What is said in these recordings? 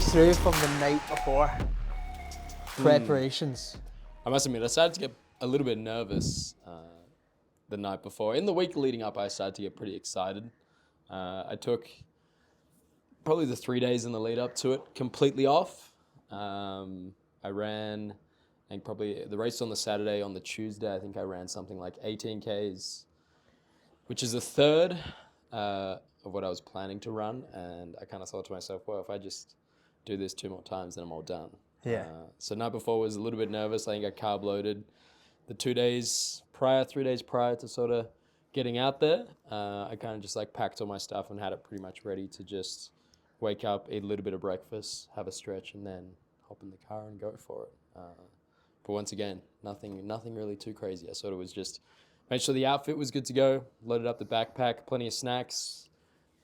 me through from the night before. Preparations. I must admit, I started to get a little bit nervous the night before. In the week leading up, I started to get pretty excited. I took probably the 3 days in the lead up to it completely off. I ran, and probably the race on the Saturday. On the Tuesday, I think I ran something like 18 Ks, which is a third of what I was planning to run. And I kind of thought to myself, well, if I just do this 2 more times, then I'm all done. Yeah. So night before was a little bit nervous. I think I carb loaded the 3 days prior to sort of getting out there. I kind of just like packed all my stuff and had it pretty much ready to just wake up, eat a little bit of breakfast, have a stretch, and then hop in the car and go for it. But once again, nothing really too crazy. I sort of was just made sure the outfit was good to go, loaded up the backpack, plenty of snacks.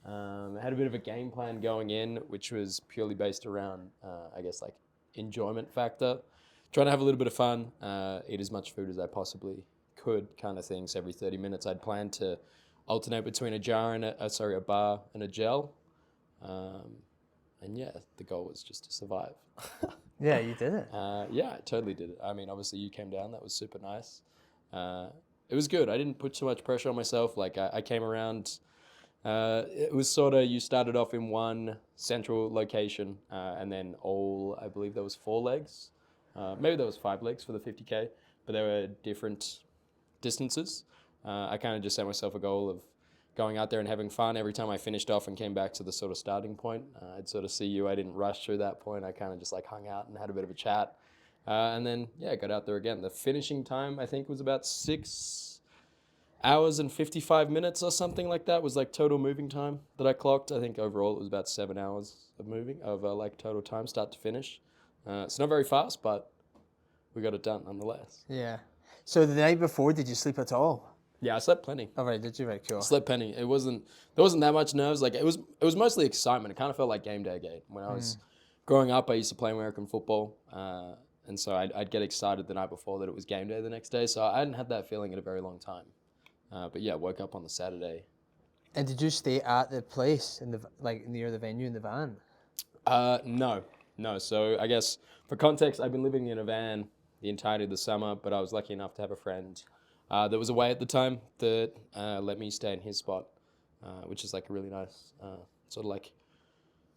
Had a bit of a game plan going in, which was purely based around, I guess, like enjoyment factor. Trying to have a little bit of fun, eat as much food as I possibly could, kind of things. Every 30 minutes, I'd planned to alternate between a bar and a gel. And yeah, the goal was just to survive. Yeah, you did it. Yeah, I totally did it. I mean, obviously you came down. That was super nice. It was good. I didn't put too much pressure on myself. Like I came around. It was sort of, you started off in one central location, and then I believe there was 4 legs. Maybe there was 5 legs for the 50K, but they were different distances. I kind of just set myself a goal of going out there and having fun. Every time I finished off and came back to the sort of starting point, I'd sort of see you. I didn't rush through that point. I kind of just like hung out and had a bit of a chat. And then, yeah, got out there again. The finishing time, I think, was about 6 hours and 55 minutes or something like that, was like total moving time that I clocked. I think overall it was about 7 hours of moving, like total time, start to finish. It's not very fast, but we got it done nonetheless. Yeah. So the night before, did you sleep at all? Yeah, I slept plenty. Oh, right, did you? Right, cool. Slept plenty. There wasn't that much nerves. Like it was mostly excitement. It kind of felt like game day again. When I was growing up, I used to play American football, and so I'd get excited the night before that it was game day the next day. So I hadn't had that feeling in a very long time. But yeah, woke up on the Saturday. And did you stay at the place near the venue in the van? No. So I guess for context, I've been living in a van the entirety of the summer, but I was lucky enough to have a friend that was away at the time that let me stay in his spot, which is like a really nice sort of like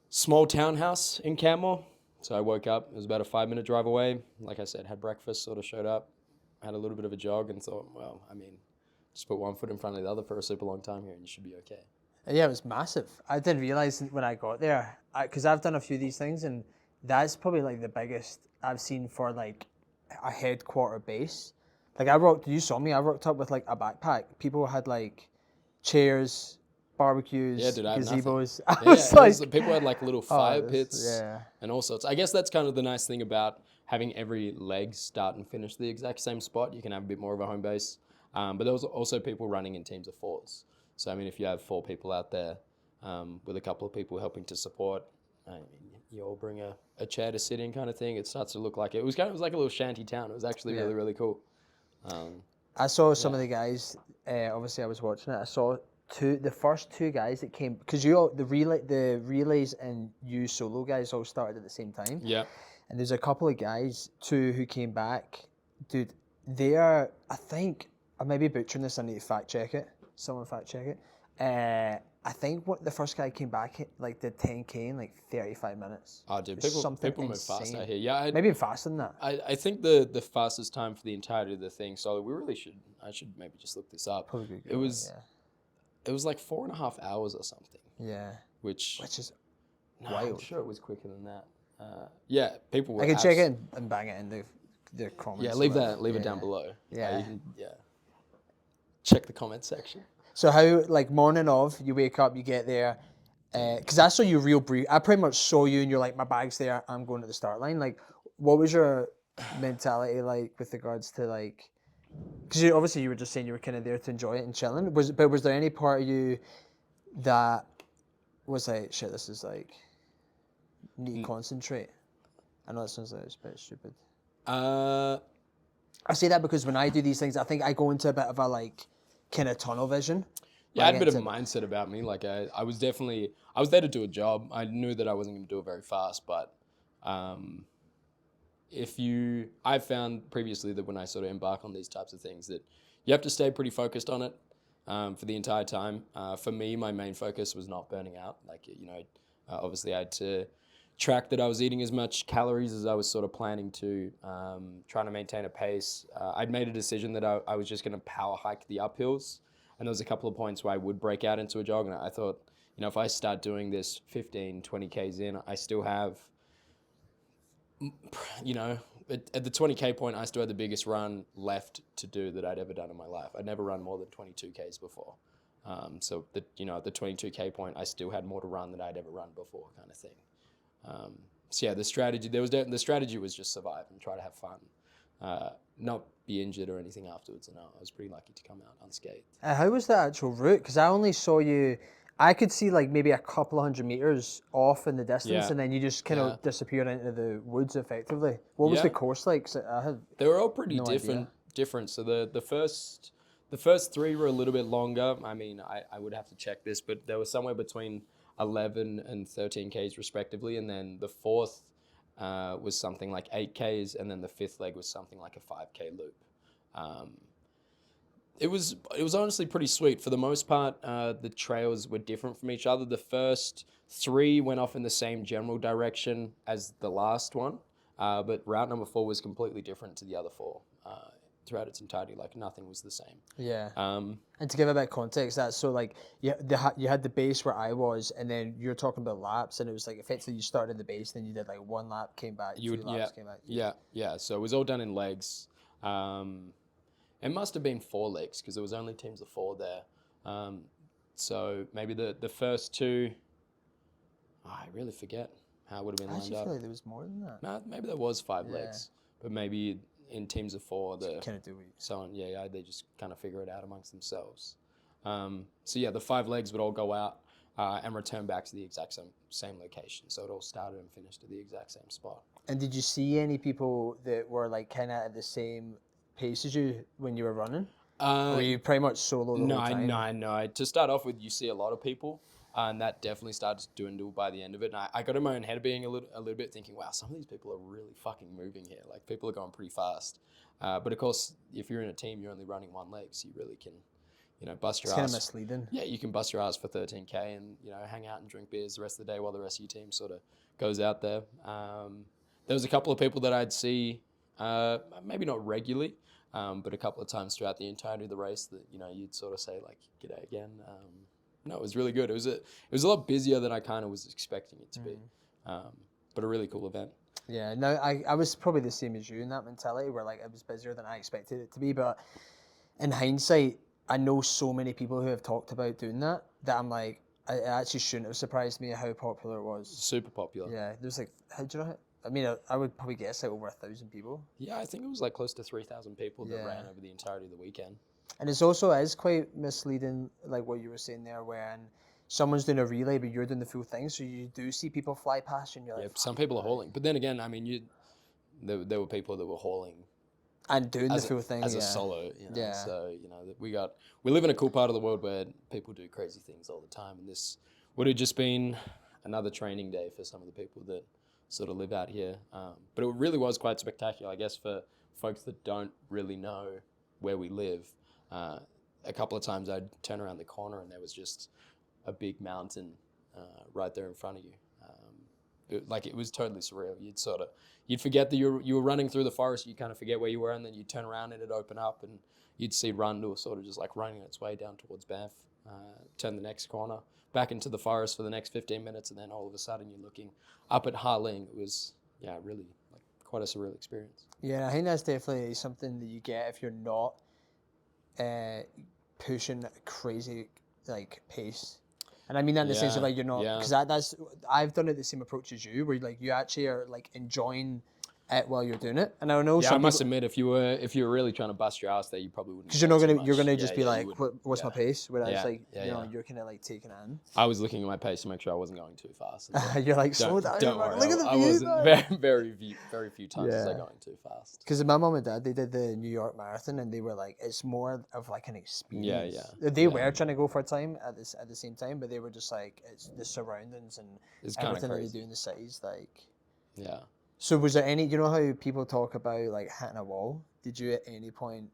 small townhouse in Canmore. So I woke up, it was about a 5-minute drive away. Like I said, had breakfast, sort of showed up, had a little bit of a jog and thought, well, I mean, just put one foot in front of the other for a super long time here and you should be okay. Yeah, it was massive. I didn't realize when I got there, because I've done a few of these things, and that's probably like the biggest I've seen for like a headquarter base. Like you saw me, I rocked up with like a backpack. People had like chairs, barbecues, gazebos. People had like little fire pits and all sorts. I guess that's kind of the nice thing about having every leg start and finish the exact same spot. You can have a bit more of a home base. But there was also people running in teams of 4s. So, I mean, if you have 4 people out there with a couple of people helping to support, you all bring a chair to sit in kind of thing. It starts to look like it was like a little shanty town. It was actually really, really cool. I saw some of the guys, obviously I was watching it. I saw the first 2 guys that came, because the relays and you solo guys all started at the same time. Yeah. And there's a couple of guys, 2 who came back. Dude, they are, I think, I may be butchering this, I need to fact check it. Someone fact check it. I think the first guy came back like did 10K in like 35 minutes. Oh, dude, people move fast out here. Yeah, maybe faster than that. I think the fastest time for the entirety of the thing. So I should maybe just look this up. Probably it was like 4.5 hours or something. Yeah. Which is wild. I'm sure it was quicker than that. Yeah, people were. I can check it and bang it in the comments. Yeah, leave it down below. Yeah. Check the comment section. So how, like, morning of, you wake up, you get there, because I saw you real brief. I pretty much saw you and you're like, my bag's there, I'm going to the start line. Like, what was your mentality like with regards to like, because obviously you were just saying you were kind of there to enjoy it and chilling. Was there any part of you that was like, shit, this is like, need to concentrate? I know that sounds like it's a bit stupid. I say that because when I do these things, I think I go into a bit of a like kind of tunnel vision. Yeah, I had a bit of a oriented. mindset about me. Like I was definitely, I was there to do a job. I knew that I wasn't going to do it very fast, but um, I found previously that when I sort of embark on these types of things, that you have to stay pretty focused on it for the entire time. For me, my main focus was not burning out. Like, obviously I had to track that I was eating as much calories as I was sort of planning to, trying to maintain a pace. I'd made a decision that I was just going to power hike the uphills. And there was a couple of points where I would break out into a jog. And I thought, if I start doing this 15, 20 Ks in, I still have, at the 20K point, I still had the biggest run left to do that I'd ever done in my life. I'd never run more than 22 Ks before. So at the 22K point, I still had more to run than I'd ever run before, kind of thing. So yeah, the strategy was just survive and try to have fun, not be injured or anything afterwards. And I was pretty lucky to come out unscathed. How was the actual route? Because I only saw you. I could see like maybe a couple 100 meters off in the distance, Yeah. and then you just kind Yeah. of disappeared into the woods effectively. What was Yeah. the course like? 'Cause I had They were all pretty no idea. different. So the first three were a little bit longer. I mean, I would have to check this, but there was somewhere between 11 and 13 Ks respectively, and then the fourth was something like 8 Ks, and then the fifth leg was something like a 5K loop. It was honestly pretty sweet. For the most part, the trails were different from each other. The first three went off in the same general direction as the last one, but route number 4 was completely different to the other 4 throughout its entirety. Like nothing was the same. Yeah. Um, And to give a bit of context, that's so like you had the base where I was, and then you're talking about laps, and it was like effectively you started the base, then you did like one lap, came back, you two would, yeah, laps, came back. yeah. So it was all done in legs. It must have been 4 legs because there was only teams of 4 there. So maybe the first 2, I really forget how it would have been I lined actually up. feel like there was more than that. No, maybe there was 5 Yeah. legs, but maybe in teams of 4, Kind of do we? so on, yeah, they just kind of figure it out amongst themselves. So yeah, the 5 legs would all go out and return back to the exact same location. So it all started and finished at the exact same spot. And did you see any people that were like kind of at the same pace as you when you were running? Or were you pretty much solo the whole time? No. To start off with, you see a lot of people, and that definitely started to dwindle by the end of it. And I got in my own head being a little bit thinking, wow, some of these people are really fucking moving here. Like people are going pretty fast. But of course, if you're in a team, you're only running one leg, so you really can, bust your It's kind ass. of misleading. Yeah, you can bust your ass for 13K and hang out and drink beers the rest of the day while the rest of your team sort of goes out there. There was a couple of people that I'd see, maybe not regularly, but a couple of times throughout the entirety of the race that you'd sort of say like "G'day again." No, it was really good. It was a lot busier than I kind of was expecting it to be, but a really cool event. Yeah, no, I was probably the same as you in that mentality where like it was busier than I expected it to be. But in hindsight, I know so many people who have talked about doing that I'm like, it actually shouldn't have surprised me how popular it was. Super popular. Yeah, there's like, how do you know? I mean, I would probably guess like over 1,000 people. Yeah, I think it was like close to 3,000 people that Yeah. ran over the entirety of the weekend. And it's also is quite misleading, like what you were saying there, when someone's doing a relay but you're doing the full thing, so you do see people fly past you and you're like, Yeah, some people are hauling, but then again, I mean, there were people that were hauling and doing the full thing as yeah. a solo. Yeah. So we live in a cool part of the world where people do crazy things all the time, and this would have just been another training day for some of the people that sort of live out here. But it really was quite spectacular, I guess, for folks that don't really know where we live. A couple of times I'd turn around the corner and there was just a big mountain right there in front of you. It was totally surreal. You'd forget that you were running through the forest. You kind of forget where you were, and then you'd turn around and it'd open up, and you'd see Rundle sort of just like running its way down towards Banff. Turn the next corner, back into the forest for the next 15 minutes, and then all of a sudden you're looking up at Harling. It was really like quite a surreal experience. Yeah, I think that's definitely something that you get if you're not pushing a crazy like pace. And I mean that in the sense of like you're not, because that's I've done it the same approach as you, where like you actually are like enjoying while you're doing it. And I know Yeah, I some must people, admit, if you were really trying to bust your ass there, you probably wouldn't. because Be going too you're much. gonna Yeah, just be you like, wouldn't. what's my Yeah. pace? Whereas Yeah, like, yeah, you know, yeah. you're kind of like taking it in. I was looking at my pace to make sure I wasn't going too fast. As well. You're like, slow down. Don't You're like, worry, look at the I view, wasn't man. very few times was I Yeah. going too fast. Because my mom and dad, they did the New York Marathon, and they were like, it's more of like an experience. yeah, They yeah. were trying to go for a time at the same time, but they were just like, it's the surroundings and It's kind of everything that they crazy. do in the cities. Like, Yeah. so was there any? You know how people talk about like hitting a wall? Did you at any point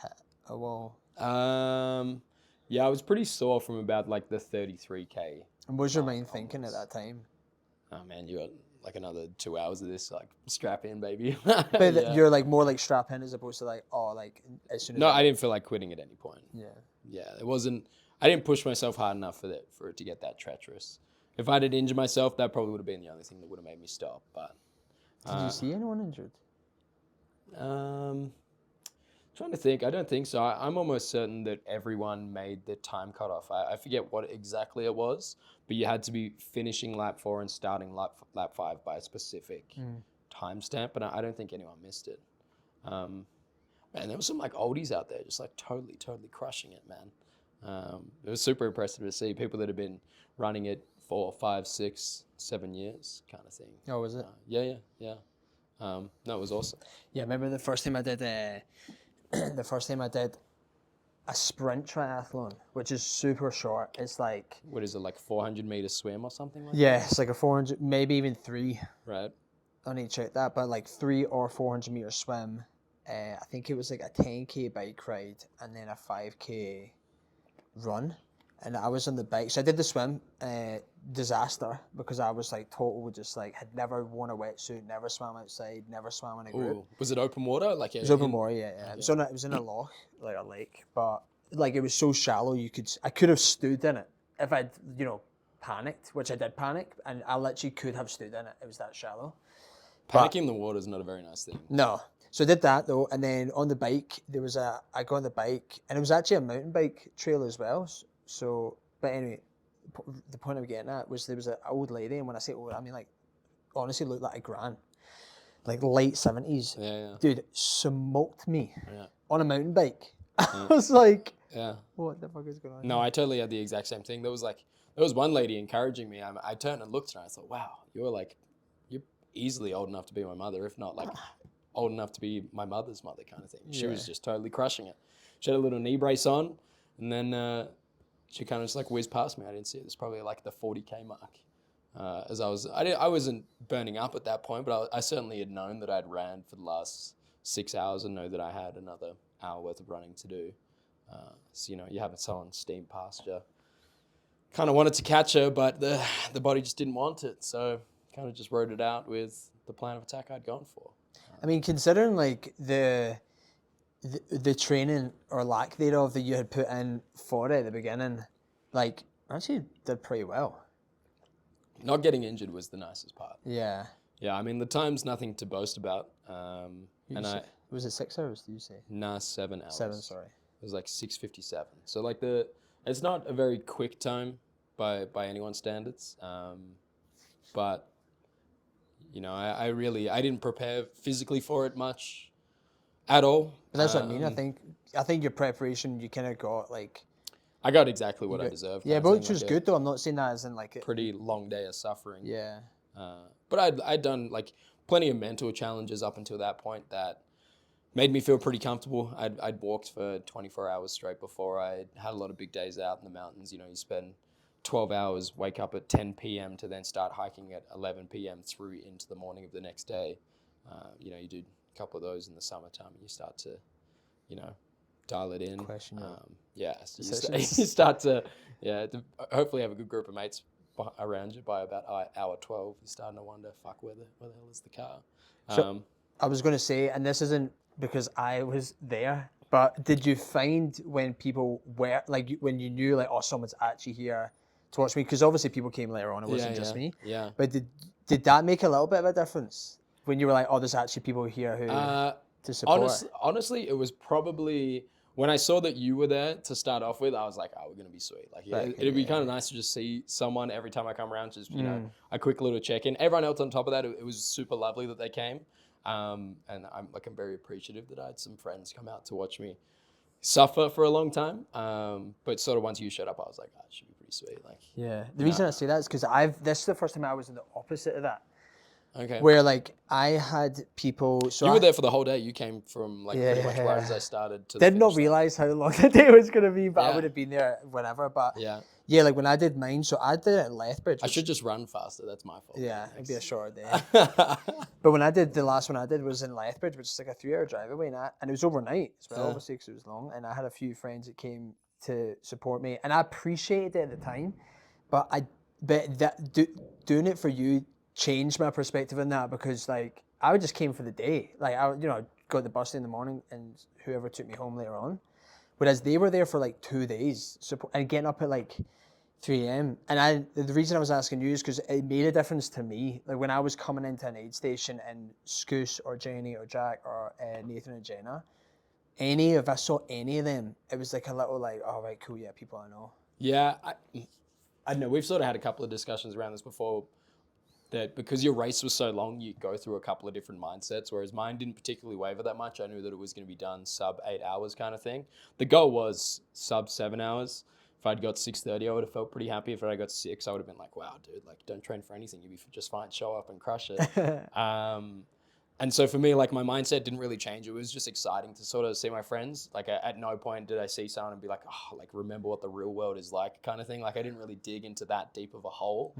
hit a wall? Yeah, I was pretty sore from about like the 33K. And what was your mark mind thinking at onwards. that time? Oh man, you got like another 2 hours of this, like strap in, baby. But Yeah. you're like more like strap in as opposed to like, oh, like as soon as No, I didn't feel like quitting at any point. yeah. Yeah, it wasn't. I didn't push myself hard enough for it to get that treacherous. If I had injured myself, that probably would have been the only thing that would have made me stop. But Did you see anyone injured? trying to think, I don't think so. I'm almost certain that everyone made the time cutoff. I forget what exactly it was, but you had to be finishing lap 4 and starting lap 5 by a specific timestamp. But I don't think anyone missed it. Man, there was some like oldies out there, just like totally crushing it, man. It was super impressive to see people that have been running it 4, 5, 6, 7 years, kind of thing. Oh, was it? Yeah. No, it was awesome. Yeah, I remember the first time I did the first time I did a sprint triathlon, which is super short. It's like What is it, like 400 meter swim or something like yeah, it's like a 400, maybe even 3. that? Right. I need to check that, but like 3 or 400 meter swim. I think it was like a 10k bike ride and then a 5k run. And I was on the bike, so I did the swim. Disaster because I was like total, just like had never worn a wetsuit, never swam outside, never swam in a group. Ooh, was it open water? Like It was open water, yeah. It was in a loch, like a lake, but like it was so shallow. I could have stood in it if I'd panicked, which I did panic, and I literally could have stood in it. It was that shallow. Panicking in the water is not a very nice thing. No, so I did that though, and then on the bike I got on the bike, and it was actually a mountain bike trail as well. So, but anyway, the point I'm getting at was there was an old lady, and when I say old, I mean like honestly looked like a gran, like late 70s. Yeah. Dude, smoked me Yeah. on a mountain bike. I was like, Yeah. what the fuck is going on? No, I totally had the exact same thing. There was one lady encouraging me. I turned and looked at her and I thought, wow, you're easily old enough to be my mother, if not like old enough to be my mother's mother kind of thing. She was just totally crushing it. She had a little knee brace on, and then she kind of just like whizzed past me. I didn't see it. It was probably like the 40K mark. I wasn't burning up at that point, but I certainly had known that I'd ran for the last 6 hours and know that I had another hour worth of running to do. So you have someone steam past you. Kind of wanted to catch her, but the body just didn't want it. So kind of just rode it out with the plan of attack I'd gone for. I mean, considering like the training or lack thereof that you had put in for it at the beginning, like actually did pretty well. Not getting injured was the nicest part. Yeah. Yeah, I mean the time's nothing to boast about. Was it 6 hours? Did you say? Nah, 7 hours. 7, sorry. It was like 6:57. So like it's not a very quick time by anyone's standards. But I didn't prepare physically for it much at all. But that's what I mean. I think your preparation, you kind of got like. I got exactly what I deserved. Yeah, but which was good though. I'm not saying that as in like. Pretty long day of suffering. Yeah. But I'd done like plenty of mental challenges up until that point that made me feel pretty comfortable. I'd walked for 24 hours straight before. I had a lot of big days out in the mountains. You spend 12 hours, wake up at 10 p.m. to then start hiking at 11 p.m. through into the morning of the next day. You do a couple of those in the summertime and you start to, dial it in. Question. So you start to hopefully have a good group of mates around you by about hour 12. You're starting to wonder, fuck, where the hell is the car? So I was going to say, and this isn't because I was there, but did you find when people were, like when you knew like, oh, someone's actually here to watch me? Because obviously people came later on, it wasn't just me. Yeah. But did that make a little bit of a difference? When you were like, oh, there's actually people here who to support? Honestly, it was probably when I saw that you were there to start off with, I was like, oh, we're going to be sweet. Like, it'd be kind of nice to just see someone every time I come around, just, a quick little check-in. Everyone else on top of that, it was super lovely that they came. And I'm very appreciative that I had some friends come out to watch me suffer for a long time. But sort of once you showed up, I was like, oh, it should be pretty sweet. Like, Yeah. The reason I say that is because this is the first time I was in the opposite of that. okay. Where like I had people. So You were there for the whole day. You came from like pretty much right Yeah. as I started to the Did not finish line. realize how long the day was gonna be, but I Yeah. would have been there whenever. But Yeah. yeah, like when I did mine, so I did it in Lethbridge. I should just run faster. That's my fault. Yeah, it'd be a short day. yeah. But when I did the last one I did was in Lethbridge, which is like a 3-hour drive away, and it was overnight as well, obviously because it was long. And I had a few friends that came to support me, and I appreciated it at the time. But doing it for you changed my perspective on that, because like I just came for the day. Like I got the bus in the morning, and whoever took me home later on. Whereas they were there for like 2 days, and getting up at like 3 a.m. And the reason I was asking you is because it made a difference to me. Like when I was coming into an aid station and Scoose or Jenny or Jack or Nathan and Jenna, if I saw any of them, it was like a little like, oh right, cool, yeah, people I know. Yeah, I don't know. We've sort of had a couple of discussions around this before, that because your race was so long, you go through a couple of different mindsets, whereas mine didn't particularly waver that much. I knew that it was going to be done sub 8 hours kind of thing. The goal was sub 7 hours. If I'd got 6:30, I would have felt pretty happy. If I got 6, I would have been like, wow, dude, like don't train for anything. You'll be just fine. Show up and crush it. And so for me, like my mindset didn't really change. It was just exciting to sort of see my friends. Like at no point did I see someone and be like, oh, like remember what the real world is like kind of thing. Like I didn't really dig into that deep of a hole.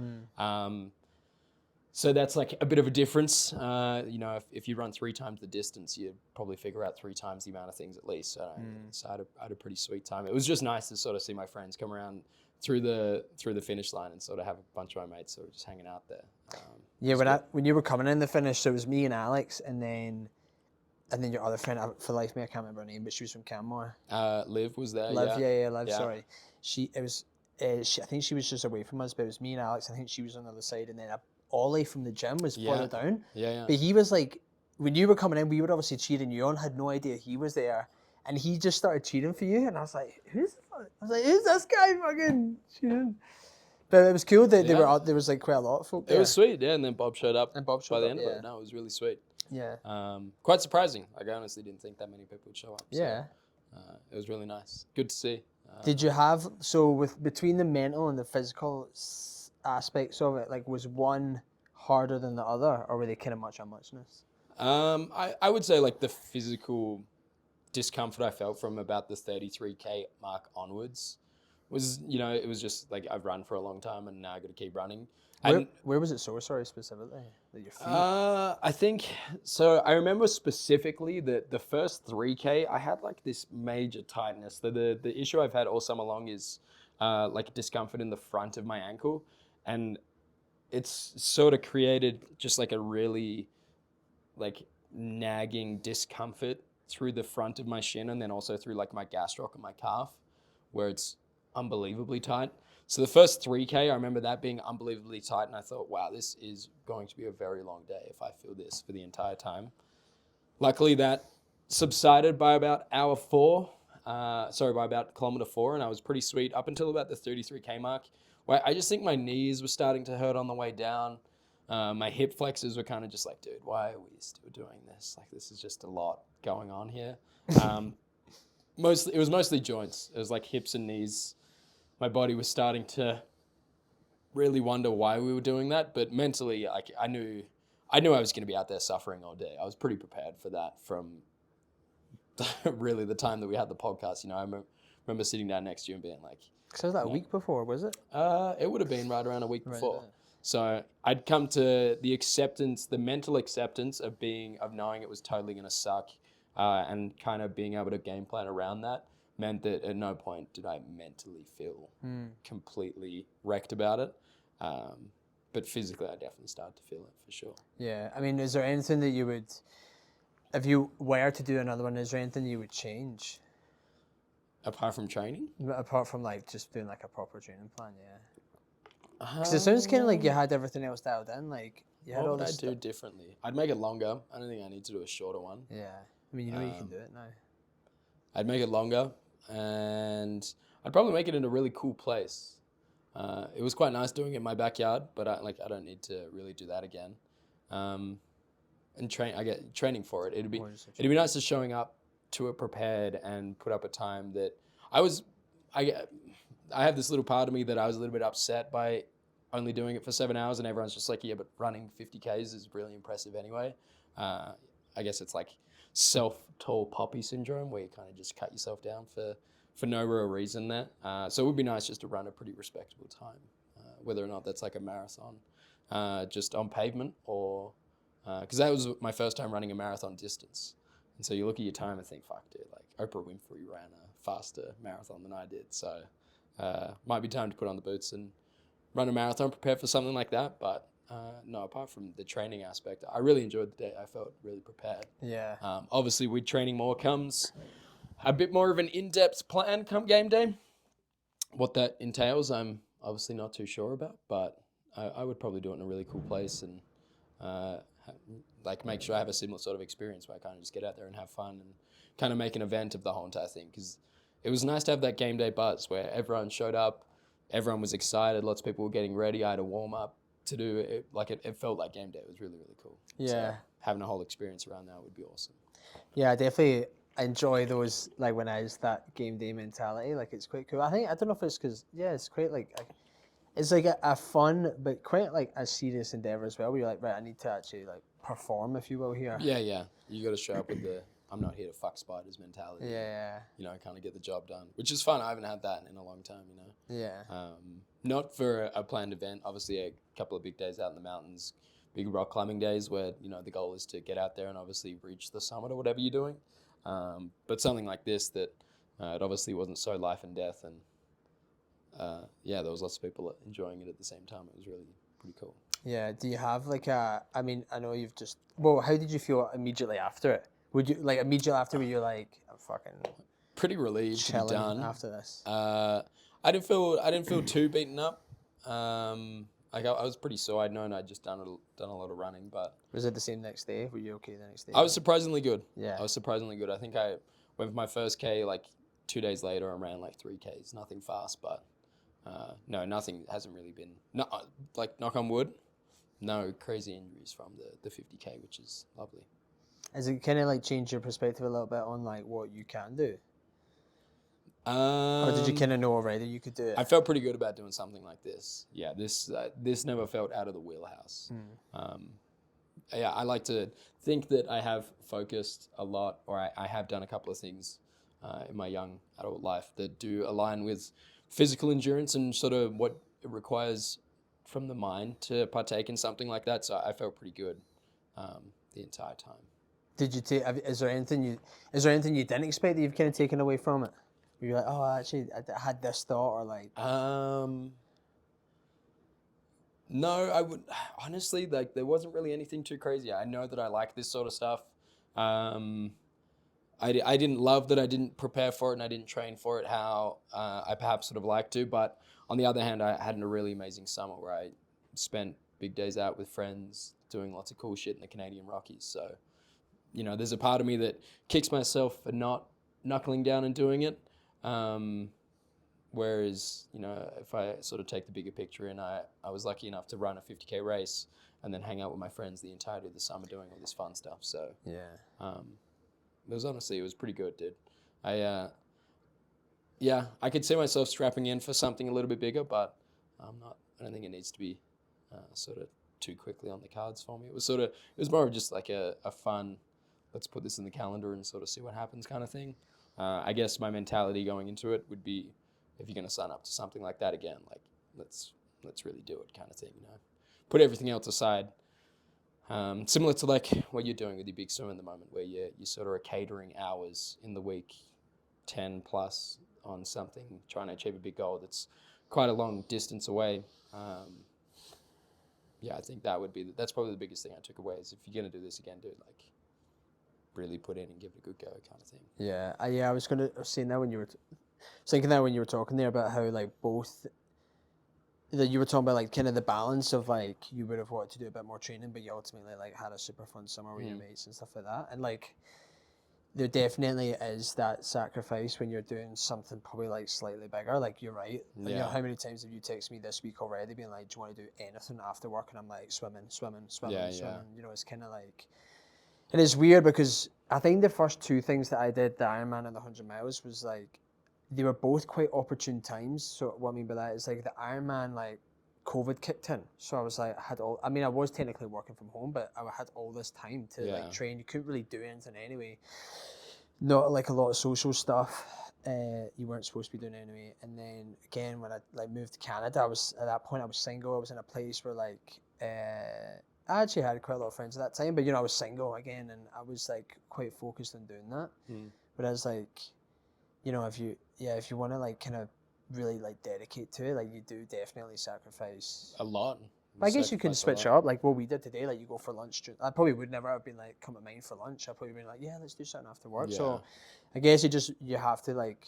So that's like a bit of a difference. If you run 3 times the distance, you'd probably figure out 3 times the amount of things at least. So I had a pretty sweet time. It was just nice to sort of see my friends come around through the finish line and sort of have a bunch of my mates sort of just hanging out there. When you were coming in the finish, so it was me and Alex, and then your other friend, for life me, I can't remember her name, but she was from Canmore. Liv was there. Liv, yeah, Liv. Yeah. Sorry, I think she was just away from us, but it was me and Alex. I think she was on the other side, and then Ollie from the gym was further down. Yeah. But he was like, when you were coming in, we were obviously cheering you on. Had no idea he was there, and he just started cheering for you, and I was like, who's this guy fucking cheering? But it was cool that they were out. There was like quite a lot of folk there. It was sweet, yeah. And then Bob showed up. By the end of it. No, it was really sweet. Yeah. Quite surprising. Like I honestly didn't think that many people would show up. So, yeah. It was really nice. Good to see. Did you have between the mental and the physical aspects of it, like was one harder than the other, or were they kind of much on muchness? I would say like the physical discomfort I felt from about the 33K mark onwards was, it was just like I've run for a long time and now I got to keep running. Where was it sore, specifically? Like your feet? I think, so I remember specifically that the first 3K, I had like this major tightness. The issue I've had all summer long is like discomfort in the front of my ankle. And it's sort of created just like a really like nagging discomfort through the front of my shin and then also through like my gastroc and my calf, where it's unbelievably tight. So the first 3K, I remember that being unbelievably tight, and I thought, wow, this is going to be a very long day if I feel this for the entire time. Luckily, that subsided by about by about kilometer 4, and I was pretty sweet up until about the 33K mark, where I just think my knees were starting to hurt on the way down. My hip flexors were kind of just like, dude, why are we still doing this? Like, this is just a lot going on here. It was mostly joints. It was like hips and knees. My body was starting to really wonder why we were doing that, but mentally, like I knew I was going to be out there suffering all day. I was pretty prepared for that from really the time that we had the podcast. I remember sitting down next to you and being like, so was that a week before, was it? It would have been right around a week before. So I'd come to the mental acceptance of knowing it was totally going to suck, and kind of being able to game plan around that meant that at no point did I mentally feel completely wrecked about it. But physically, I definitely started to feel it for sure. Yeah. I mean, is there anything that you would, if you were to do another one, is there anything you would change? Apart from training? Apart from like just doing like a proper training plan, yeah. Because it sounds kind of like you had everything else dialed in. Like you had all this. What would I do differently? I'd make it longer. I don't think I need to do a shorter one. Yeah. I mean, you can do it now. I'd make it longer, and I'd probably make it in a really cool place. It was quite nice doing it in my backyard, but I don't need to really do that again. and training for it. It'd be 100%. nice to showing up to it prepared and put up a time that I have this little part of me that I was a little bit upset by only doing it for 7 hours, and everyone's just like, yeah, but running 50Ks is really impressive anyway. I guess it's like self-tall poppy syndrome, where you kind of just cut yourself down for no real reason there. So it would be nice just to run a pretty respectable time, whether or not that's like a marathon, just on pavement, or because that was my first time running a marathon distance. And so you look at your time and think, fuck, dude, like Oprah Winfrey ran a faster marathon than I did. So might be time to put on the boots and run a marathon, prepare for something like that. But no, apart from the training aspect, I really enjoyed the day. I felt really prepared. Yeah. Obviously, with training more comes a bit more of an in-depth plan come game day. What that entails, I'm obviously not too sure about, but I would probably do it in a really cool place and like make sure I have a similar sort of experience where I kind of just get out there and have fun and kind of make an event of the whole entire thing. Because it was nice to have that game day buzz where everyone showed up, everyone was excited, lots of people were getting ready. I had a warm up to do it. Like it felt like game day. It was really, really cool. Yeah. So having a whole experience around that would be awesome. Yeah, I definitely enjoy those, like when I was that game day mentality. Like it's quite cool. I don't know if it's because, yeah, it's quite like, it's like a fun, but quite like a serious endeavor as well, where you're like, right, I need to actually like perform, if you will, here. Yeah. You got to show up with the I'm not here to fuck spiders mentality. Yeah. You know, kind of get the job done, which is fun. I haven't had that in a long time, you know. Yeah. Not for a planned event. Obviously, a couple of big days out in the mountains, big rock climbing days where, you know, the goal is to get out there and obviously reach the summit or whatever you're doing. But something like this that it obviously wasn't so life and death. And yeah, there was lots of people enjoying it at the same time. It was really pretty cool. Yeah. Do you have like I mean, I know you've just, well, how did you feel immediately after it? Would you, like immediately after, were you like, I'm fucking Pretty relieved to be chilling done. after this? I didn't feel too beaten up. Like I was pretty sore. I'd known I'd just done a lot of running, but Was it the same next day? Were you okay the next day? I was surprisingly good. Yeah. I was surprisingly good. I think I went for my first K like 2 days later and ran like 3Ks. Nothing fast, but no, nothing hasn't really been like knock on wood. No crazy injuries from the 50K, which is lovely. Has it kind of like changed your perspective a little bit on like what you can do? Or did you kind of know already you could do it? I felt pretty good about doing something like this. Yeah, this never felt out of the wheelhouse. Yeah, I like to think that I have focused a lot, or I have done a couple of things in my young adult life that do align with physical endurance and sort of what it requires from the mind to partake in something like that. So I felt pretty good the entire time. Did you take? Is there anything you didn't expect that you've kind of taken away from it? Were you like, oh, actually, I had this thought, or like? No, I would honestly like there wasn't really anything too crazy. I know that I like this sort of stuff. I didn't love that I didn't prepare for it and I didn't train for it how I perhaps would have liked to. But on the other hand, I had a really amazing summer where I spent big days out with friends doing lots of cool shit in the Canadian Rockies. So, you know, there's a part of me that kicks myself for not knuckling down and doing it. Whereas, you know, if I sort of take the bigger picture and I was lucky enough to run a 50K race and then hang out with my friends the entirety of the summer doing all this fun stuff. So, it was pretty good, dude. I could see myself strapping in for something a little bit bigger, but I don't think it needs to be sort of too quickly on the cards for me. It was more of just like a fun, let's put this in the calendar and sort of see what happens kind of thing. I guess my mentality going into it would be, if you're going to sign up to something like that again, like let's really do it kind of thing, you know. Put everything else aside. Similar to like what you're doing with your big swim at the moment, where you sort of are catering hours in the week, 10 plus on something, trying to achieve a big goal that's quite a long distance away. Yeah, I think that's probably the biggest thing I took away is if you're going to do this again, dude, like really put in and give it a good go kind of thing. Yeah, I was saying that when you were thinking that when you were talking there about how like both that you were talking about like kind of the balance of like you would have wanted to do a bit more training, but you ultimately like had a super fun summer with your mates and stuff like that, and like there definitely is that sacrifice when you're doing something probably like slightly bigger. Like you're right. Yeah. You know, how many times have you texted me this week already being like, do you want to do anything after work? And I'm like, swimming. Yeah. You know, it's kind of like, And it's weird because I think the first two things that I did, the Ironman and the 100 miles, was like, they were both quite opportune times. So what I mean by that is like the Ironman, like COVID kicked in. So I was like, I was technically working from home, but I had all this time to Yeah. like train. You couldn't really do anything anyway. Not like a lot of social stuff. You weren't supposed to be doing anyway. And then again, when I like moved to Canada, I was at that point I was single. I was in a place where like I actually had quite a lot of friends at that time, but I was single again, and I was like quite focused on doing that. But I was like, if you want to like kind of really like dedicate to it, like you do definitely sacrifice A lot. but I guess you can Sacrifice a switch lot. up, like what we did today. Like you go for lunch. I probably would never have been like, come at mine for lunch. I'd probably been like, yeah, let's do something after work. Yeah. So, I guess you have to like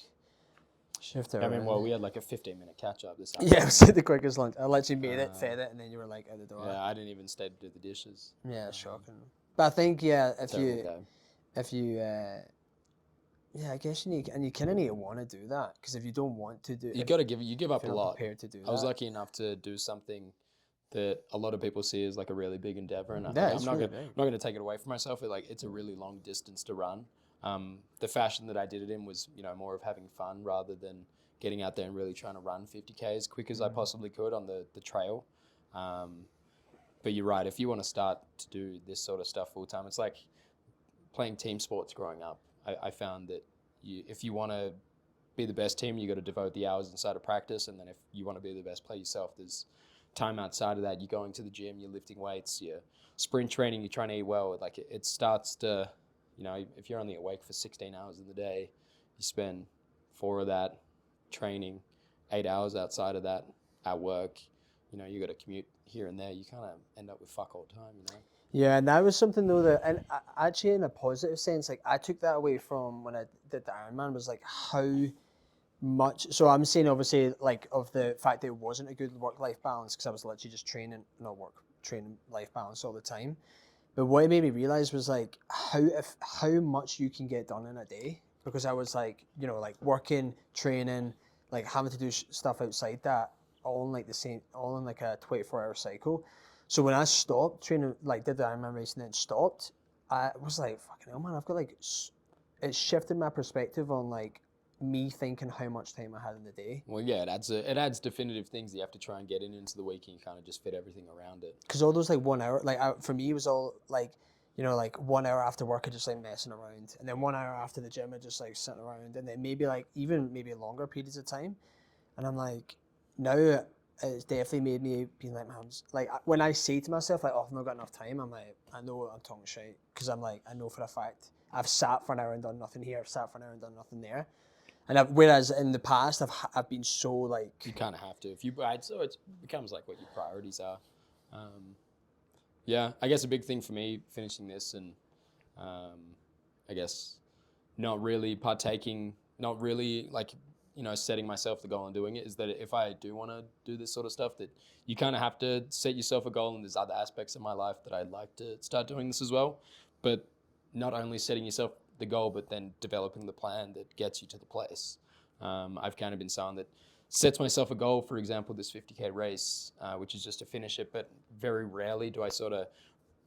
shift it I mean, around. well, we had like a 15-minute catch up this Yeah, it afternoon. was like the quickest lunch. I literally made it, fed it, and then you were like out the door. Yeah, I didn't even stay to do the dishes. Yeah, shocking. But I think if Terrible you day. I guess you need, and you kind of need to want to do that, because if you don't want to do, You got to give up a you're not lot. prepared to do I was that. lucky enough to do something that a lot of people see as like a really big endeavor, and Yeah, I'm it's not really gonna big. I'm not gonna take it away from myself. It's a really long distance to run. The fashion that I did it in was more of having fun rather than getting out there and really trying to run 50K as quick as I possibly could on the trail. But you're right. If you want to start to do this sort of stuff full time, it's like playing team sports growing up. I found that if you want to be the best team, you got to devote the hours inside of practice, and then if you want to be the best player yourself, there's time outside of that. You're going to the gym, you're lifting weights, you're sprint training, you're trying to eat well. Like it starts to, if you're only awake for 16 hours in the day, you spend 4 of that training, 8 hours outside of that at work. You got to commute here and there. You kind of end up with fuck all time. Yeah, and that was something though that, and actually in a positive sense, like I took that away from when I did the Ironman, was like how much. So I'm saying obviously like of the fact that it wasn't a good work-life balance, because I was literally just training life balance all the time. But what it made me realize was like how much you can get done in a day, because I was like like working, training, like having to do stuff outside that all in like a 24-hour cycle. So when I stopped training, like did the Ironman race and then stopped, I was like, fucking hell, man, I've got like, it shifted my perspective on like me thinking how much time I had in the day. Well, yeah, it adds definitive things that you have to try and get into the week, and you kind of just fit everything around it. Because all those like 1 hour, like for me, it was all like, like 1 hour after work, I just like messing around, and then 1 hour after the gym, I just like sitting around, and then maybe like even maybe longer periods of time, and I'm like, now it's definitely made me be like, man, like when I say to myself like, oh, I've not got enough time, I'm like, I know I'm talking shit, because I'm like, I know for a fact I've sat for an hour and done nothing here, I've sat for an hour and done nothing there. And whereas in the past, I've been so like, You kind of have to. So it becomes like what your priorities are. Yeah, I guess a big thing for me finishing this, and I guess not really partaking, not really like setting myself the goal and doing it, is that if I do want to do this sort of stuff, that you kind of have to set yourself a goal, and there's other aspects of my life that I'd like to start doing this as well. But not only setting yourself the goal, but then developing the plan that gets you to the place. I've kind of been someone that sets myself a goal, for example, this 50K race, which is just to finish it, but very rarely do I sort of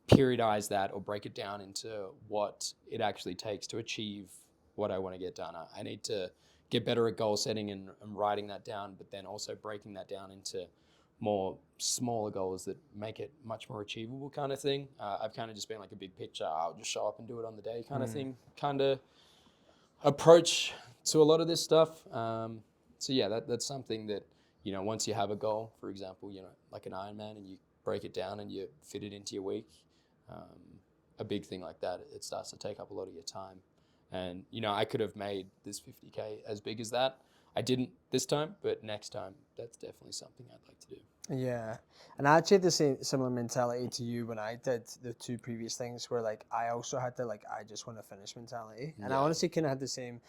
periodize that or break it down into what it actually takes to achieve what I want to get done. I need to get better at goal setting and writing that down, but then also breaking that down into more smaller goals that make it much more achievable kind of thing. I've kind of just been like a big picture, I'll just show up and do it on the day kind of thing, kind of approach to a lot of this stuff. So yeah, that's something that, once you have a goal, for example, like an Ironman, and you break it down and you fit it into your week, a big thing like that, it starts to take up a lot of your time. And, I could have made this 50K as big as that. I didn't this time, but next time, that's definitely something I'd like to do. yeah. And I actually had the similar mentality to you when I did the two previous things, where like I also had the like, I just want to finish mentality. And I honestly kind of had the same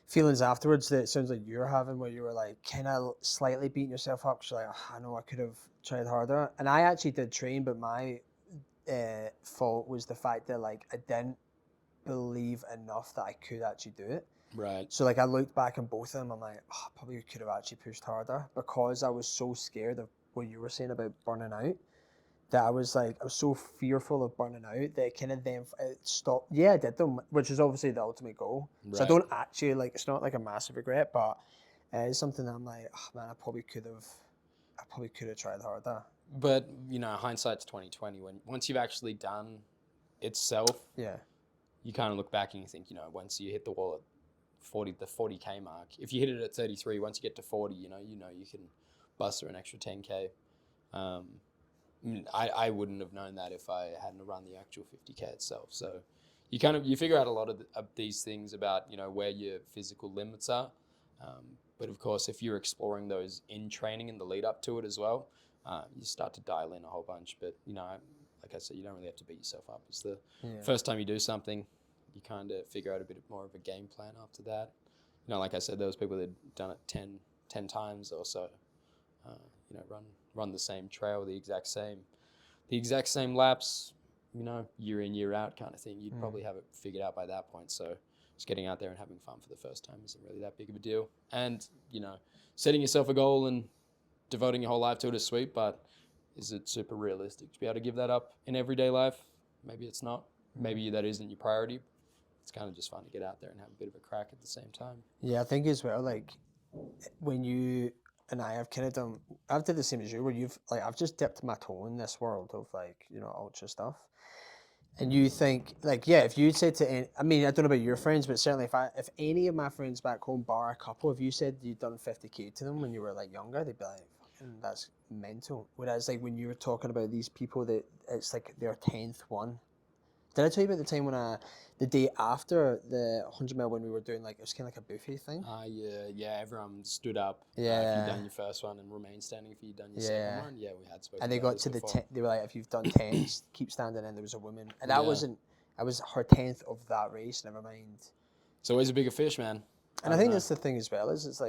feelings afterwards that it sounds like you're having, where you were like kind of slightly beating yourself up, because you're like, oh, I know I could have tried harder. And I actually did train, but my fault was the fact that like I didn't believe enough that I could actually do it. Right. So like I looked back on both of them, I'm like, oh, I probably could have actually pushed harder, because I was so scared of what you were saying about burning out, that I was so fearful of burning out that it kind of then it stopped. Yeah, I did them, which is obviously the ultimate goal. So I Right. don't actually it's not like a massive regret, but it's something that I'm like, oh, man, I probably could have tried harder. But hindsight's 2020. When once you've actually done itself, Yeah, you kind of look back and you think, once you hit the wall at 40K mark, if you hit it at 33, once you get to 40, you can bust through an extra 10K. I wouldn't have known that if I hadn't run the actual 50K itself. So you figure out a lot of these things about where your physical limits are. But of course, if you're exploring those in training in the lead up to it as well, you start to dial in a whole bunch. But like I said, you don't really have to beat yourself up. It's the first time you do something, you kind of figure out a bit more of a game plan after that. Like I said, there was people that had done it 10 times or so. Run the same trail, the exact same laps, year in, year out kind of thing. You'd probably have it figured out by that point. So just getting out there and having fun for the first time isn't really that big of a deal. And, setting yourself a goal and devoting your whole life to it is sweet, but is it super realistic to be able to give that up in everyday life? Maybe it's not. Maybe that isn't your priority. It's kind of just fun to get out there and have a bit of a crack at the same time. Yeah, I think as well, when you and I have kind of done, I've did the same as you, where I've just dipped my toe in this world of ultra stuff. And you think, if you'd said I mean, I don't know about your friends, but certainly if any of my friends back home, bar a couple, if you said you'd done 50K to them when you were younger, they'd be like, fucking, that's mental. Whereas when you were talking about these people that it's like their 10th one. Did I tell you about the time when the day after the 100 mil when we were doing it was kind of like a buffet thing? Yeah, everyone stood up. Yeah. If you'd done your first one and remained standing if you'd done your second one. Yeah, we had spoken. And they about got this to the before. they were like, if you've done 10s, keep standing. And there was a woman, and that was her 10th of that race. Never mind. It's always a bigger fish, man. And I think that's the thing as well. Is it's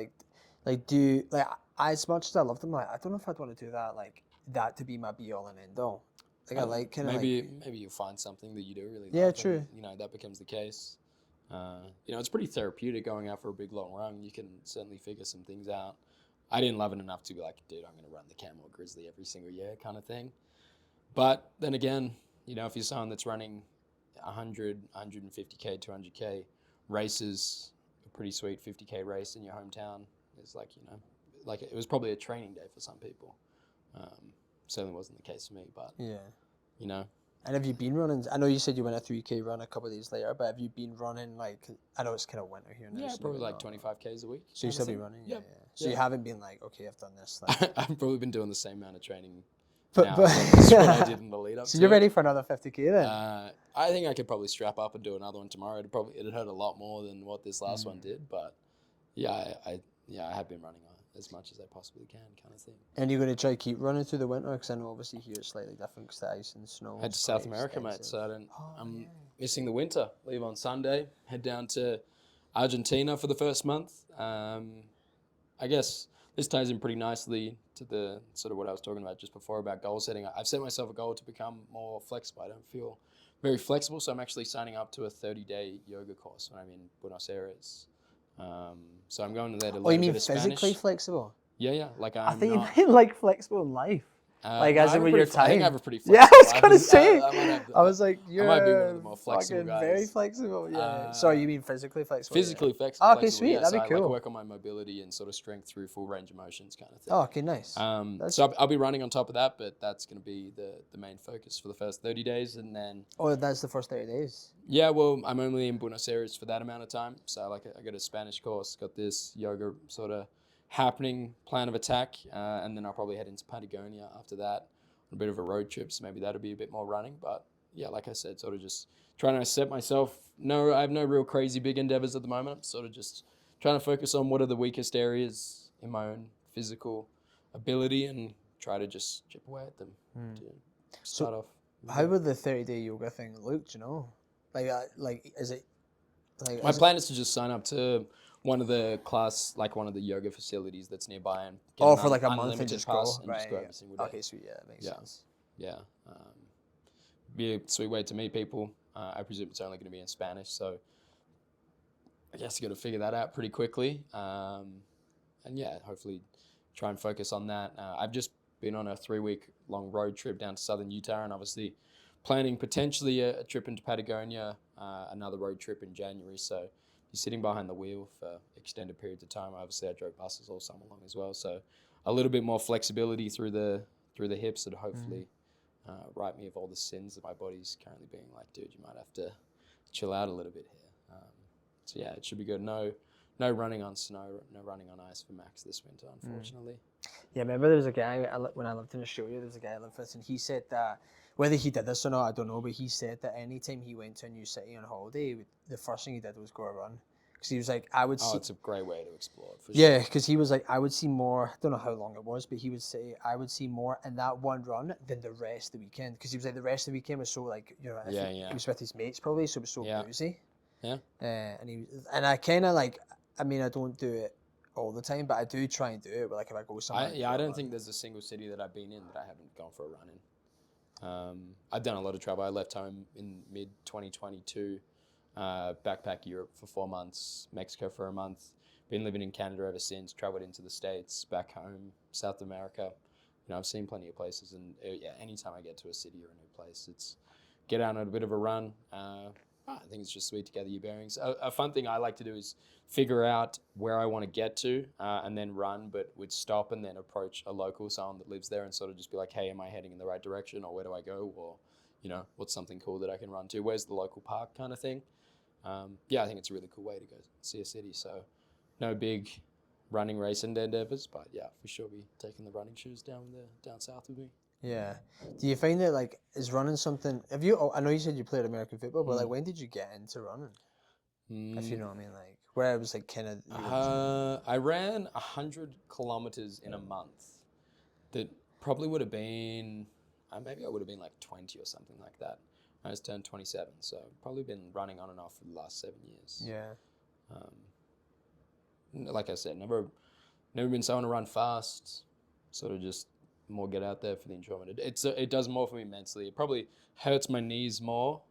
as much as I love them, I don't know if I'd want to do that. That to be my be all and end all. Maybe you'll find something that you do really love. Yeah, true. And, that becomes the case. It's pretty therapeutic going out for a big long run. You can certainly figure some things out. I didn't love it enough to be like, dude, I'm going to run the Camel Grizzly every single year kind of thing. But then again, if you're someone that's running 100, 150K, 200K races, a pretty sweet 50K race in your hometown is it was probably a training day for some people. Certainly wasn't the case for me, but And have you been running? I know you said you went a 3K run a couple of days later, but have you been running I know it's kind of winter here now. Yeah, so probably maybe not. 25Ks a week. So you still be running? Yep. Yeah. So you haven't been okay, I've done this. I've probably been doing the same amount of training but now as what I did in the lead up. So you're ready for another 50K then? I think I could probably strap up and do another one tomorrow. It'd hurt a lot more than what this last one did, but I have been running as much as I possibly can, kind of thing. And you're going to try to keep running through the winter? Because I know obviously here it's slightly different because the ice and snow. Head to South America, mate, so I'm missing the winter. Leave on Sunday, head down to Argentina for the first month. I guess this ties in pretty nicely to the sort of what I was talking about just before about goal setting. I've set myself a goal to become more flexible. I don't feel very flexible, so I'm actually signing up to a 30-day yoga course when I'm in Buenos Aires. So I'm going there to learn a bit of Spanish. Oh, you mean physically flexible? Yeah. I think you meant flexible in life. As in with your time. I think I have a pretty flexible I was going to say. I was like, I might be one of the more flexible guys. Very flexible, yeah. Sorry, you mean physically flexible? Physically flexible. Oh, okay, sweet. That'd be cool. I work on my mobility and sort of strength through full range of motions kind of thing. Oh, okay, nice. So I'll be running on top of that, but that's going to be the main focus for the first 30 days. And then... Oh, that's the first 30 days? Yeah, well, I'm only in Buenos Aires for that amount of time. So I got a Spanish course, got this yoga sort of happening plan of attack, and then I'll probably head into Patagonia after that. A bit of a road trip, so maybe that'll be a bit more running. But yeah, like I said, sort of just trying to set myself. I have no real crazy big endeavors at the moment. I'm sort of just trying to focus on what are the weakest areas in my own physical ability and try to just chip away at them to start off. How would the 30-day yoga thing look? Do you know? Is it? My plan is to just sign up to one of the yoga facilities that's nearby and get for a month and just go. And just go every single day. Okay, sweet. Yeah, that makes sense. Yeah. Be a sweet way to meet people. I presume it's only going to be in Spanish, so I guess you got to figure that out pretty quickly. And yeah, hopefully try and focus on that. I've just been on a 3-week long road trip down to southern Utah, and obviously planning potentially a trip into Patagonia, another road trip in January. So you're sitting behind the wheel for extended periods of time. Obviously, I drove buses all summer long as well, so a little bit more flexibility through the hips that hopefully right me of all the sins that my body's currently being like, dude, you might have to chill out a little bit here. So yeah, it should be good. No running on snow, no running on ice for Max this winter, unfortunately. Yeah, remember there was a guy, when I lived in Australia, there was a guy I lived with, and he said that, whether he did this or not, I don't know, but he said that anytime he went to a new city on holiday, the first thing he did was go a run. Because he was like, I would see... It's a great way to explore it, for Yeah, sure. because he was like, I would see more, I don't know how long it was, but he would say, I would see more in that one run than the rest of the weekend. Because he was like, the rest of the weekend was so like, you know, he was with his mates probably, so it was so boozy. Yeah. And I kind of like, I mean, I don't do it all the time, but I do try and do it. But like if I go somewhere, I don't think there's a single city that I've been in that I haven't gone for a run in. I've done a lot of travel. I left home in mid 2022, backpack Europe for 4 months, Mexico for a month. Been living in Canada ever since. Traveled into the States, back home, South America. You know, I've seen plenty of places, and anytime I get to a city or a new place, it's get out on a bit of a run. I think it's just sweet to gather your bearings. A fun thing I like to do is figure out where I want to get to and then run, but would stop and then approach a local, someone that lives there, and sort of just be like, hey, am I heading in the right direction, or where do I go, or, you know, what's something cool that I can run to? Where's the local park kind of thing? I think it's a really cool way to go see a city. So no big running race and endeavors, but yeah, for sure be taking the running shoes down south with me. Yeah. Do you find that like is running something? Have you? I know you said you played American football, but like when did you get into running? If you know what I mean, like where it was like kind of. I ran 100 kilometers in a month. That probably would have been maybe I would have been like 20 or something like that. I just turned 27, so probably been running on and off for the last 7 years. Yeah. Like I said, never been someone to run fast. Sort of just more get out there for the enjoyment. It does more for me mentally. It probably hurts my knees more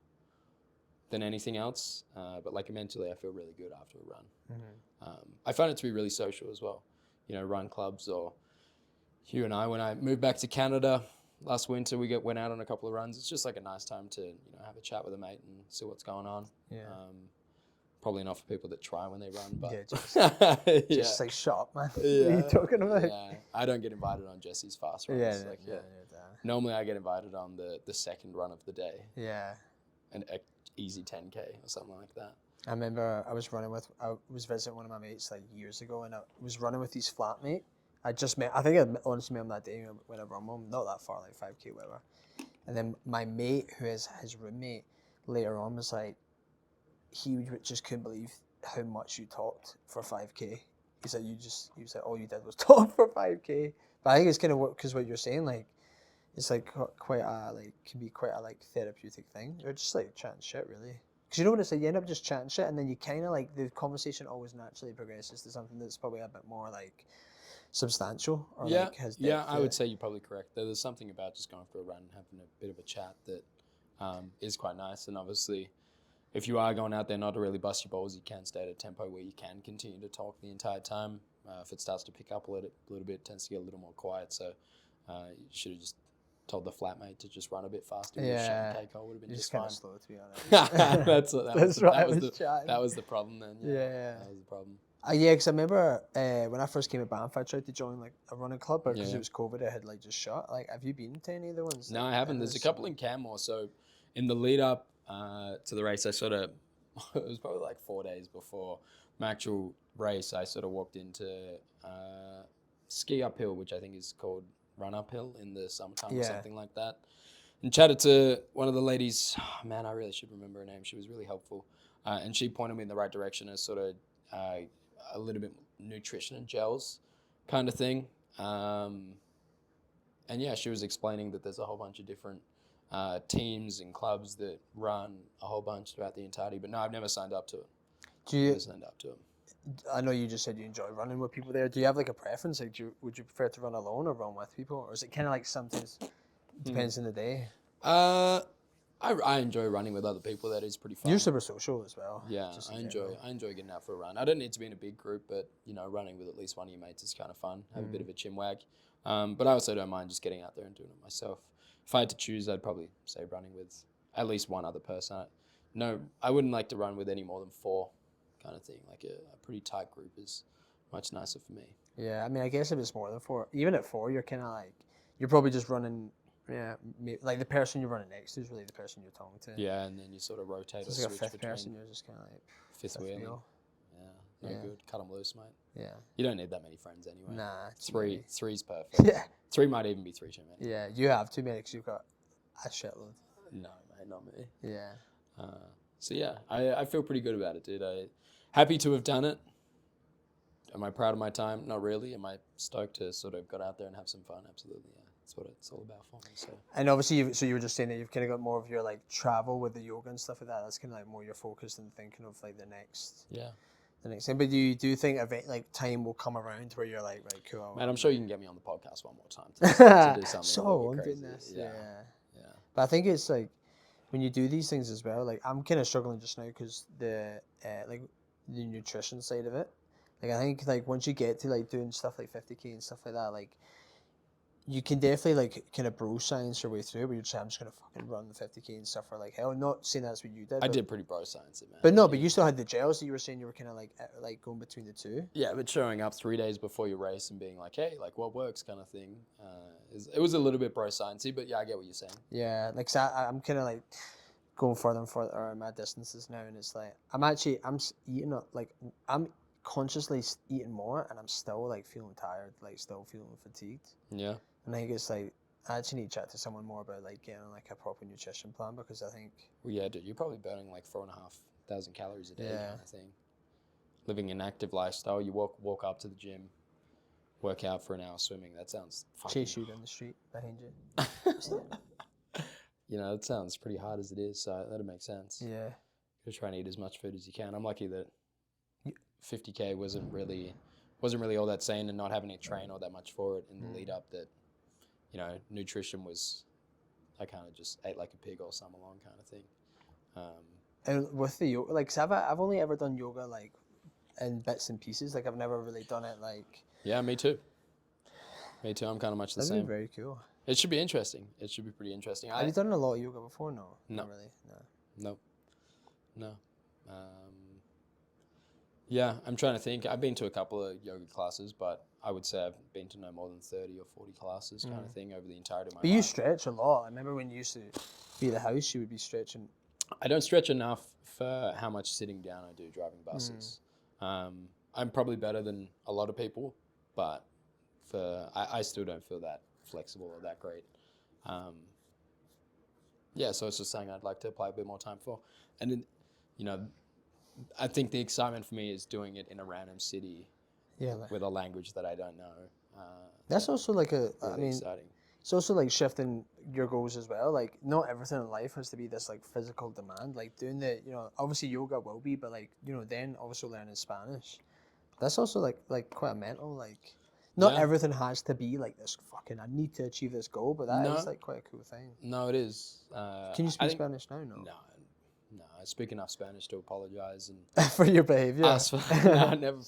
than anything else, but like mentally, I feel really good after a run. Mm-hmm. I find it to be really social as well. You know, run clubs, or you and I, when I moved back to Canada last winter, we went out on a couple of runs. It's just like a nice time to have a chat with a mate and see what's going on. Yeah. Probably not for people that try when they run, but just like shut up, man. Yeah. What are you talking about? Yeah, I don't get invited on Jesse's fast runs. Normally I get invited on the second run of the day. Yeah. An easy 10K or something like that. I remember I was visiting one of my mates like years ago, and I was running with his flatmate. I think I honestly met him that day when I run with him, not that far, like 5K, whatever. And then my mate, who is his roommate, later on was like, he just couldn't believe how much you talked for 5K. He said he was like, all you did was talk for 5K. But I think it's kind of because what you're saying, like, it's like can be quite a like therapeutic thing. Or just like chatting shit, really. Because you know what it's like, you end up just chatting shit, and then you kind of like, the conversation always naturally progresses to something that's probably a bit more like substantial. Or like has depth I would say you're probably correct. There's something about just going for a run and having a bit of a chat that is quite nice. And obviously, if you are going out there not to really bust your balls, you can stay at a tempo where you can continue to talk the entire time. If it starts to pick up a little bit, it tends to get a little more quiet. So you should have just told the flatmate to just run a bit faster. Yeah, Cake would have been just kind fine. of slow, to be honest. That was the problem then. Yeah. That was the problem. Yeah, because I remember when I first came to Banff, I tried to join like a running club, but because it was COVID, it had like just shut. Like, have you been to any of the ones? No, I haven't. There's a couple in Canmore. So in the lead up to the race, I sort of, it was probably like 4 days before my actual race, I sort of walked into ski uphill, which I think is called run uphill in the summertime or something like that. And chatted to one of the ladies. Oh, man, I really should remember her name. She was really helpful. And she pointed me in the right direction as sort of a little bit nutrition and gels kind of thing. And yeah, she was explaining that there's a whole bunch of different teams and clubs that run a whole bunch throughout the entirety. But no, I've never signed up to it. Never signed up to it. I know you just said you enjoy running with people there. Do you have like a preference? Like, would you prefer to run alone or run with people? Or is it kind of like sometimes depends on the day? I enjoy running with other people. That is pretty fun. You're super social as well. Yeah, just I in enjoy general. I enjoy getting out for a run. I don't need to be in a big group, but running with at least one of your mates is kind of fun. Have a bit of a chin wag. But I also don't mind just getting out there and doing it myself. If I had to choose, I'd probably say running with at least one other person. I wouldn't like to run with any more than 4, kind of thing. Like a pretty tight group is much nicer for me. Yeah, I mean, I guess if it's more than 4, even at 4, you're kind of like, you're probably just running, yeah, like the person you're running next to is really the person you're talking to. Yeah, and then you sort of rotate So or it's like a switch fifth between person, you're just kind of like, fifth wheeling. wheel. Yeah, no Yeah. good. Cut them loose, mate. Yeah. You don't need that many friends anyway. Nah. it's Three's perfect. Yeah. 3 might even be 3 too many. Yeah, you have too many because you've got a shitload. No, mate, not me. Yeah. So yeah, I feel pretty good about it, dude. Happy to have done it. Am I proud of my time? Not really. Am I stoked to sort of got out there and have some fun? Absolutely, yeah. That's what it's all about for me. So. And obviously, you were just saying that you've kind of got more of your like travel with the yoga and stuff like that. That's kind of like more your focus than thinking of like the next thing. But you do think like time will come around where you're like, right, cool. Man, I'm sure you can get me on the podcast one more time to do something. So a little bit I'm doing crazy. this. Yeah. But I think it's like when you do these things as well. Like I'm kind of struggling just now because the like the nutrition side of it. Like I think like once you get to like doing stuff like 50K and stuff like that, like you can definitely like kind of bro science your way through. Where you're just I'm just gonna fucking run the 50K and stuff for like hell. Not saying that's what you did. I did pretty bro science it, man. But no, but you still had the gels that you were saying you were kind of like going between the two. Yeah, but showing up 3 days before your race and being like, hey, like what works, kind of thing. It was a little bit bro sciencey, but yeah, I get what you're saying. Yeah, like so I'm kind of like going further and further my distances now, and it's like I'm eating up like I'm consciously eating more, and I'm still like feeling tired, like still feeling fatigued. Yeah. And I think it's like I actually need to chat to someone more about like getting like a proper nutrition plan because I think. Well, yeah, dude, you're probably burning like 4,500 calories a day, kind of thing. Living an active lifestyle, you walk up to the gym, work out for an hour swimming. That sounds fucking... Chase you down the street behind you. It sounds pretty hard as it is, so that'd make sense. Yeah. You're trying to eat as much food as you can. I'm lucky that 50K wasn't really all that sane, and not having to train all that much for it in the lead up. That nutrition was, I kind of just ate like a pig all summer long, kind of thing. And with the yoga, like, so I've only ever done yoga like in bits and pieces. Like I've never really done it like. Yeah, me too. Me too. I'm kind of much the That'd same. be very cool. It should be interesting. It should be pretty interesting. Have you done a lot of yoga before? No. No. Not really. No. Yeah, I'm trying to think. I've been to a couple of yoga classes, but I would say I've been to no more than 30 or 40 classes, kind of thing, over the entirety of my life. But you stretch a lot. I remember when you used to be at the house, you would be stretching. I don't stretch enough for how much sitting down I do driving buses. I'm probably better than a lot of people, but I still don't feel that flexible or that great. So it's just something I'd like to apply a bit more time for. And then, I think the excitement for me is doing it in a random city with a language that I don't know. That's also like really exciting. It's also like shifting your goals as well. Like not everything in life has to be this like physical demand. Like doing the, obviously yoga will be, but like, then also learning Spanish. That's also like quite a mental, like, not everything has to be like this fucking, I need to achieve this goal, but that is like quite a cool thing. No, it is. Can you speak Spanish now? No, I speak enough Spanish to apologize and for your behavior. No, never.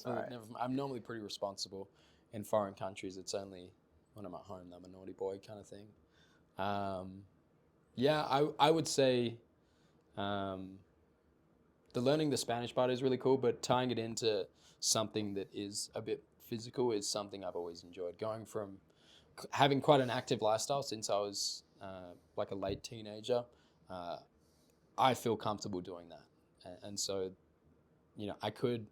I'm normally pretty responsible in foreign countries. It's only when I'm at home that I'm a naughty boy, kind of thing. I would say the learning the Spanish part is really cool, but tying it into something that is a bit physical is something I've always enjoyed. Going from having quite an active lifestyle since I was like a late teenager, I feel comfortable doing that. And so, I could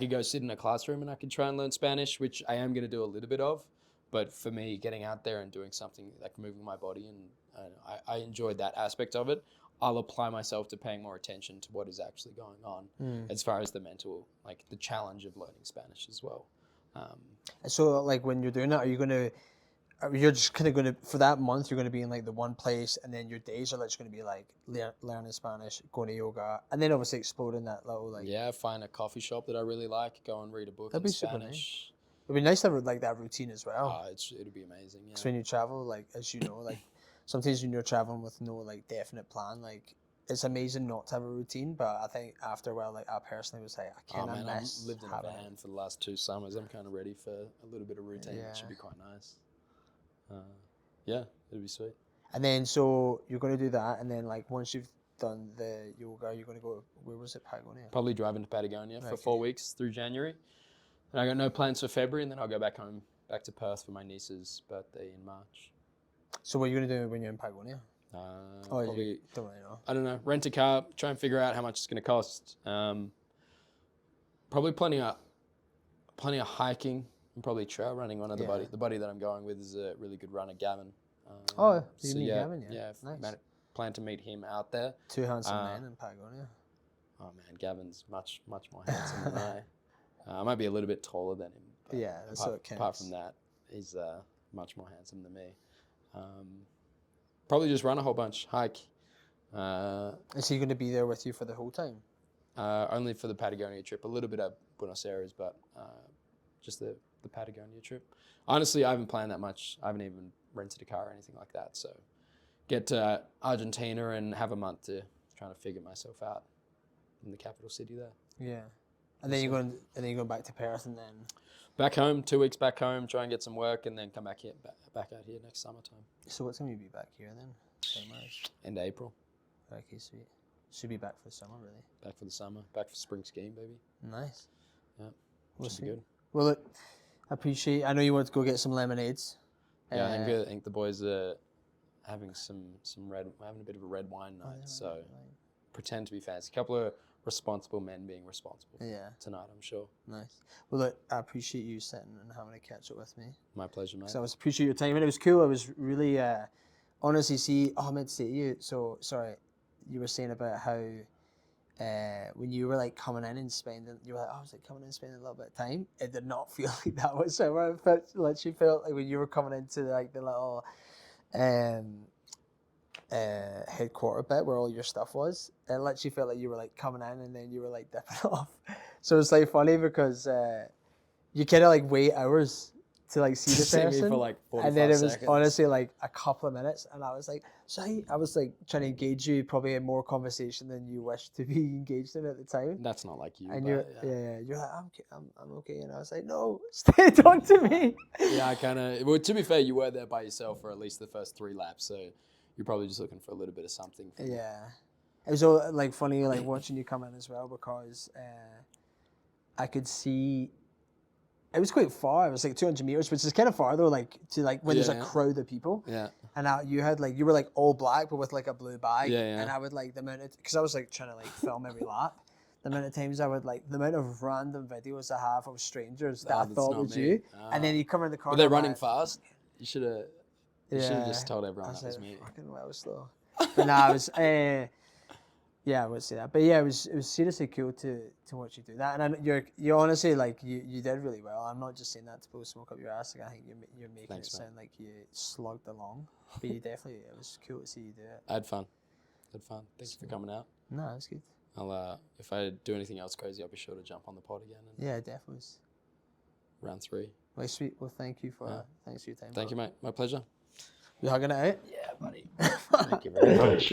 go sit in a classroom and I could try and learn Spanish, which I am going to do a little bit of. But for me, getting out there and doing something like moving my body, and I enjoyed that aspect of it, I'll apply myself to paying more attention to what is actually going on as far as the mental, like the challenge of learning Spanish as well. So like when you're doing that, you're just kind of going to, for that month, you're going to be in like the one place, and then your days are just going to be like learning Spanish, going to yoga, and then obviously exploring that little like. Yeah, find a coffee shop that I really like, go and read a book in Spanish. Super nice. It'd be nice to have like that routine as well. It'd be amazing. Yeah. Because when you travel, like as you know, like sometimes when you're traveling with no like definite plan, like it's amazing not to have a routine. But I think after a while, like I personally was like, I Oh kind of man, I've miss lived in a having it. van for the last 2 summers. I'm kind of ready for a little bit of routine. Yeah. It should be quite nice. Yeah, it'd be sweet. And then so you're going to do that, and then like once you've done the yoga, you're going to go. Where was it, Patagonia? Probably driving to Patagonia for Okay. 4 weeks through January. And I got no plans for February, and then I'll go back home, back to Perth for my niece's birthday in March. So what are you going to do when you're in Patagonia? Probably, you don't really know. I don't know, rent a car, try and figure out how much it's going to cost. Probably plenty of hiking and probably trail running. One of the buddy that I'm going with is a really good runner, Gavin. You meet Gavin, Yeah, nice. Plan to meet him out there. Two handsome men in Patagonia. Oh man, Gavin's much more handsome than I might be a little bit taller than him. But Yeah, that's what counts. apart from that, he's much more handsome than me. Probably just run a whole bunch, hike. Is he going to be there with you for the whole time? Only for the Patagonia trip, a little bit of Buenos Aires, but just the Patagonia trip. Honestly, I haven't planned that much. I haven't even rented a car or anything like that. So get to Argentina and have a month to trying to figure myself out in the capital city there. Yeah. And then you're going back to Perth, and then back home, 2 weeks back home, try and get some work, and then come back out here next summertime. So what's going to be back here then? Summers. End of April. Okay, sweet. Should be back for the summer, really. Back for the summer. Back for spring skiing, baby. Nice. Yeah. Well, Should be good. Well, look, I appreciate. I know you want to go get some lemonades. Yeah, I think the boys are having some red. We're having a bit of a red wine night, so pretend to be fancy. A couple of responsible men being responsible. Tonight, I'm sure. Nice. Well, look, I appreciate you sitting and having a catch up with me. My pleasure, mate. So I appreciate your time, and it was cool. I was really honestly I meant to say to you. So sorry, you were saying about how when you were like coming in and spending, you were like, I was like coming in and spending a little bit of time. It did not feel like that whatsoever. It literally felt like when you were coming into like the little headquarter bit where all your stuff was, it literally felt like you were like coming in and then you were like dipping off. So it's like funny because you kind of like wait hours to like see the person, me for like 45 and then it was seconds. honestly like a couple of minutes, and I was like, I was like trying to engage you probably in more conversation than you wished to be engaged in at the time. That's not like you. And but, you're like, I'm okay, and I was like, no, stay, talk to me. Yeah, I kind of. Well, to be fair, you were there by yourself for at least the first 3 laps, so you're probably just looking for a little bit of something. Yeah, it was all like funny, like watching you come in as well, because I could see. It was quite far. It was like 200 meters, which is kind of far though. Like to like when there's a crowd of people. Yeah. And you were like all black, but with like a blue bag. Yeah. And I would like the amount of, because I was like trying to like film every lap. The amount of times I would like the amount of random videos I have of strangers that I thought was you. And then you come in the car. Were they running fast? You should have. You should have just told everyone that was me. Fucking well slow. But nah, I was. Yeah, I would say that. But yeah, it was seriously cool to watch you do that. And you're honestly like you did really well. I'm not just saying that to blow smoke up your ass. Like I think you're making it sound like you slugged along. But you definitely, it was cool to see you do it. I had fun. Thanks for coming out. No, it was good. I'll if I do anything else crazy, I'll be sure to jump on the pod again. And Yeah, it definitely was. Round 3. Well, sweet. Well, thanks for your time. Thank you, mate. My pleasure. You hugging it out? Yeah, buddy. Thank you very much.